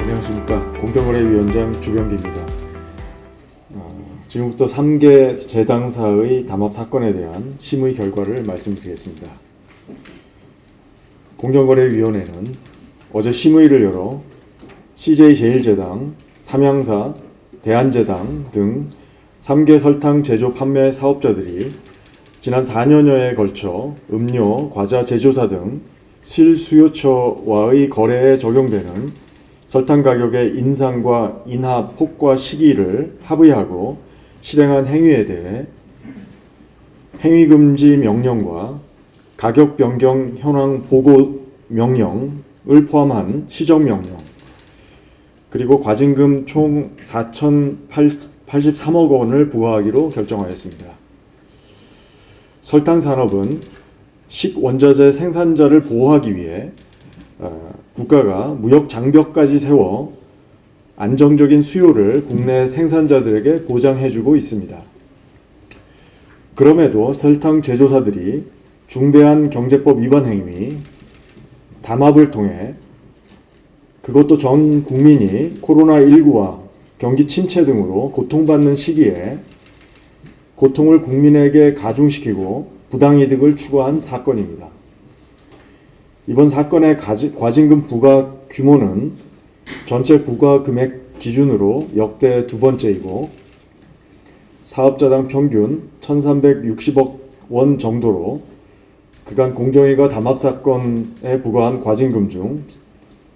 안녕하십니까. 공정거래위원장 주병기입니다. 지금부터 3개 재당사의 담합 사건에 대한 심의 결과를 말씀드리겠습니다. 공정거래위원회는 어제 심의를 열어 CJ제일제당, 삼양사, 대한제당 등 3개 설탕 제조 판매 사업자들이 지난 4년여에 걸쳐 음료, 과자 제조사 등 실수요처와의 거래에 적용되는 설탕 가격의 인상과 인하 폭과 시기를 합의하고 실행한 행위에 대해 행위금지 명령과 가격 변경 현황 보고 명령을 포함한 시정명령, 그리고 과징금 총 4,083억 원을 부과하기로 결정하였습니다. 설탕산업은 식원자재 생산자를 보호하기 위해 국가가 무역 장벽까지 세워 안정적인 수요를 국내 생산자들에게 보장해주고 있습니다. 그럼에도 설탕 제조사들이 중대한 경제법 위반 행위, 담합을 통해 그것도 전 국민이 코로나19와 경기 침체 등으로 고통받는 시기에 고통을 국민에게 가중시키고 부당이득을 추구한 사건입니다. 이번 사건의 과징금 부과 규모는 전체 부과 금액 기준으로 역대 두 번째이고 사업자당 평균 1,360억 원 정도로 그간 공정위가 담합 사건에 부과한 과징금 중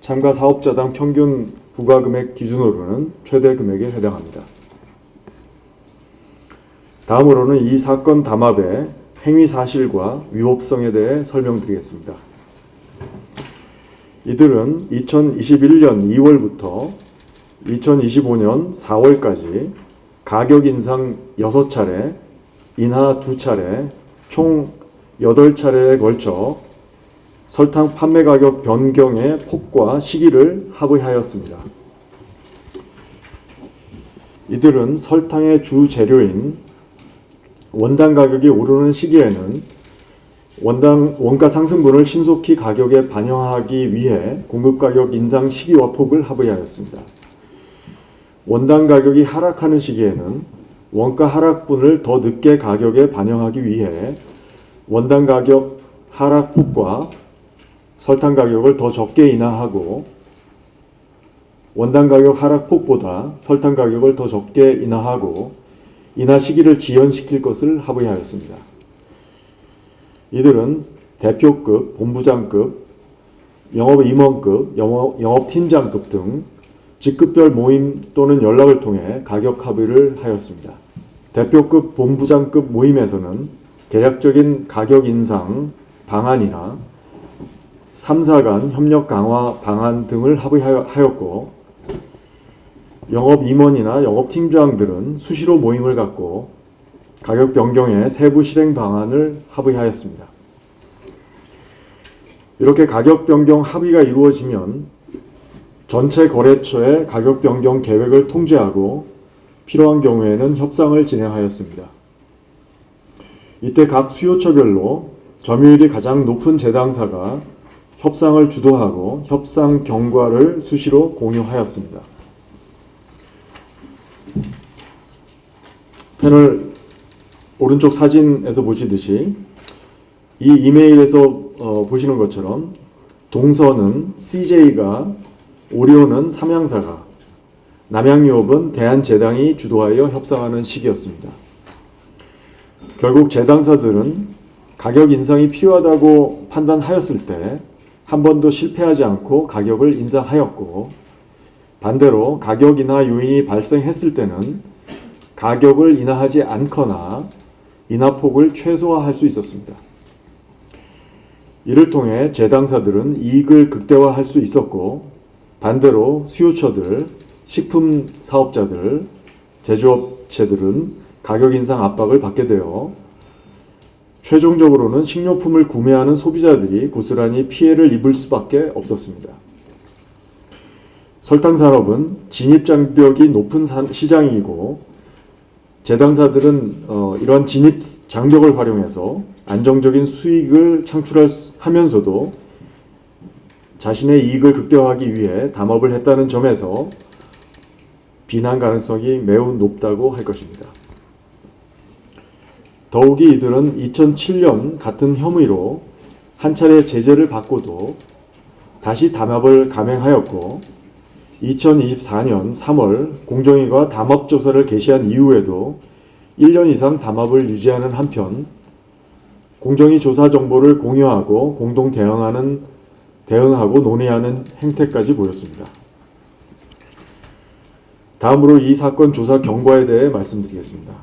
참가 사업자당 평균 부과 금액 기준으로는 최대 금액에 해당합니다. 다음으로는 이 사건 담합의 행위 사실과 위법성에 대해 설명드리겠습니다. 이들은 2021년 2월부터 2025년 4월까지 가격 인상 6차례, 인하 2차례, 총 8차례에 걸쳐 설탕 판매 가격 변경의 폭과 시기를 합의하였습니다. 이들은 설탕의 주 재료인 원당 가격이 오르는 시기에는 원가 상승분을 신속히 가격에 반영하기 위해 공급가격 인상 시기와 폭을 합의하였습니다. 원당 가격이 하락하는 시기에는 원가 하락분을 더 늦게 가격에 반영하기 위해 원당 가격 하락 폭과 설탕 가격을 더 적게 인하하고 원당 가격 하락 폭보다 설탕 가격을 더 적게 인하하고 인하 시기를 지연시킬 것을 합의하였습니다. 이들은 대표급, 본부장급, 영업임원급, 영업팀장급 등 직급별 모임 또는 연락을 통해 가격 합의를 하였습니다. 대표급, 본부장급 모임에서는 계략적인 가격 인상 방안이나 3사 간 협력 강화 방안 등을 합의하였고 영업임원이나 영업팀장들은 수시로 모임을 갖고 가격 변경의 세부 실행 방안을 합의하였습니다. 이렇게 가격 변경 합의가 이루어지면 전체 거래처의 가격 변경 계획을 통제하고 필요한 경우에는 협상을 진행하였습니다. 이때 각 수요처별로 점유율이 가장 높은 재당사가 협상을 주도하고 협상 경과를 수시로 공유하였습니다. 패널 오른쪽 사진에서 보시듯이 이 이메일에서 보시는 것처럼 동서는 CJ가, 오리온은 삼양사가, 남양유업은 대한제당이 주도하여 협상하는 시기였습니다. 결국 재당사들은 가격 인상이 필요하다고 판단하였을 때 한 번도 실패하지 않고 가격을 인상하였고 반대로 가격 인하 요인이 발생했을 때는 가격을 인하하지 않거나 인하폭을 최소화할 수 있었습니다. 이를 통해 재당사들은 이익을 극대화할 수 있었고 반대로 수요처들, 식품 사업자들, 제조업체들은 가격 인상 압박을 받게 되어 최종적으로는 식료품을 구매하는 소비자들이 고스란히 피해를 입을 수밖에 없었습니다. 설탕산업은 진입장벽이 높은 시장이고 재당사들은 이러한 진입장벽을 활용해서 안정적인 수익을 창출하면서도 자신의 이익을 극대화하기 위해 담합을 했다는 점에서 비난 가능성이 매우 높다고 할 것입니다. 더욱이 이들은 2007년 같은 혐의로 한 차례 제재를 받고도 다시 담합을 감행하였고 2024년 3월 공정위가 담합조사를 개시한 이후에도 1년 이상 담합을 유지하는 한편 공정위 조사 정보를 공유하고 공동 대응하고 논의하는 행태까지 보였습니다. 다음으로 이 사건 조사 경과에 대해 말씀드리겠습니다.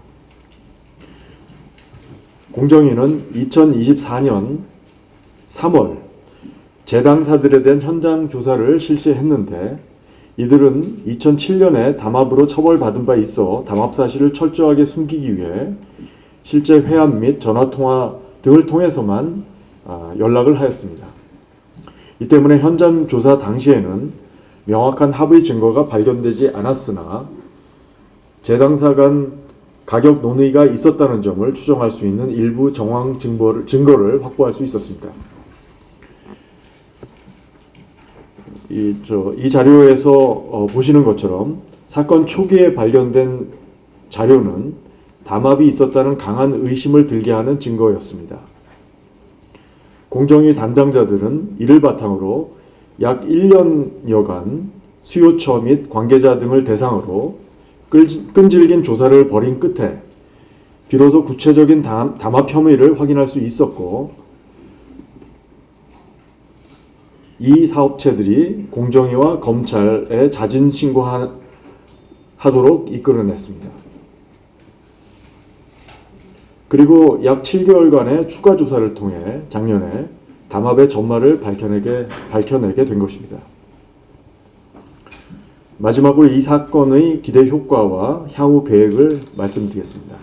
공정위는 2024년 3월 재당사들에 대한 현장 조사를 실시했는데 이들은 2007년에 담합으로 처벌받은 바 있어 담합 사실을 철저하게 숨기기 위해 실제 회합 및 전화통화 등을 통해서만 연락을 하였습니다. 이 때문에 현장 조사 당시에는 명확한 합의 증거가 발견되지 않았으나 재당사 간 가격 논의가 있었다는 점을 추정할 수 있는 일부 정황 증거를 확보할 수 있었습니다. 이 자료에서 보시는 것처럼 사건 초기에 발견된 자료는 담합이 있었다는 강한 의심을 들게 하는 증거였습니다. 공정위 담당자들은 이를 바탕으로 약 1년여간 수요처 및 관계자 등을 대상으로 끈질긴 조사를 벌인 끝에 비로소 구체적인 담합 혐의를 확인할 수 있었고 이 사업체들이 공정위와 검찰에 자진 신고하도록 이끌어냈습니다. 그리고 약 7개월간의 추가 조사를 통해 작년에 담합의 전말을 밝혀내게 된 것입니다. 마지막으로 이 사건의 기대 효과와 향후 계획을 말씀드리겠습니다.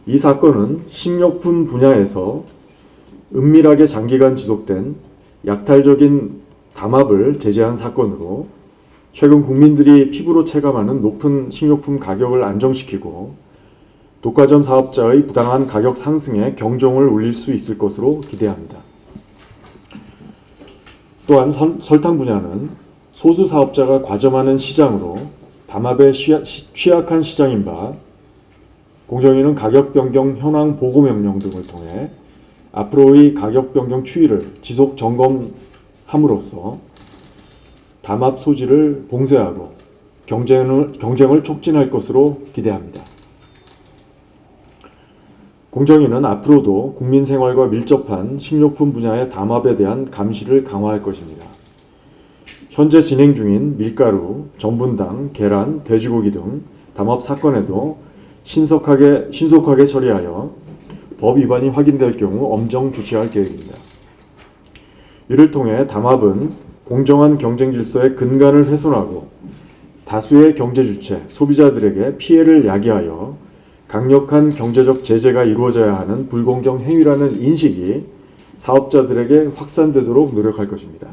이 사건은 식료품 분야에서 은밀하게 장기간 지속된 약탈적인 담합을 제재한 사건으로 최근 국민들이 피부로 체감하는 높은 식료품 가격을 안정시키고 독과점 사업자의 부당한 가격 상승에 경종을 울릴 수 있을 것으로 기대합니다. 또한 설탕 분야는 소수 사업자가 과점하는 시장으로 담합에 취약한 시장인 바 공정위는 가격 변경 현황 보고 명령 등을 통해 앞으로의 가격 변경 추이를 지속 점검함으로써 담합 소지를 봉쇄하고 경쟁을 촉진할 것으로 기대합니다. 공정위는 앞으로도 국민 생활과 밀접한 식료품 분야의 담합에 대한 감시를 강화할 것입니다. 현재 진행 중인 밀가루, 전분당, 계란, 돼지고기 등 담합 사건에도 신속하게 처리하여 법 위반이 확인될 경우 엄정 조치할 계획입니다. 이를 통해 담합은 공정한 경쟁 질서의 근간을 훼손하고 다수의 경제 주체, 소비자들에게 피해를 야기하여 강력한 경제적 제재가 이루어져야 하는 불공정 행위라는 인식이 사업자들에게 확산되도록 노력할 것입니다.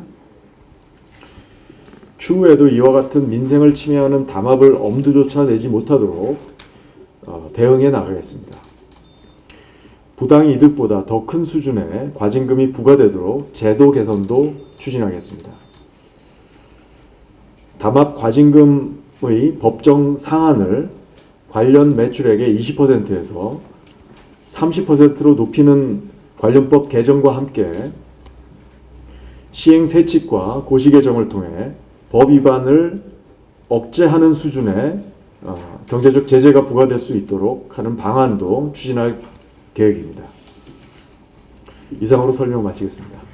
추후에도 이와 같은 민생을 침해하는 담합을 엄두조차 내지 못하도록 대응해 나가겠습니다. 부당 이득보다 더 큰 수준의 과징금이 부과되도록 제도 개선도 추진하겠습니다. 담합 과징금의 법정 상한을 관련 매출액의 20%에서 30%로 높이는 관련법 개정과 함께 시행 세칙과 고시 개정을 통해 법 위반을 억제하는 수준의 경제적 제재가 부과될 수 있도록 하는 방안도 추진할 계획입니다. 이상으로 설명 마치겠습니다.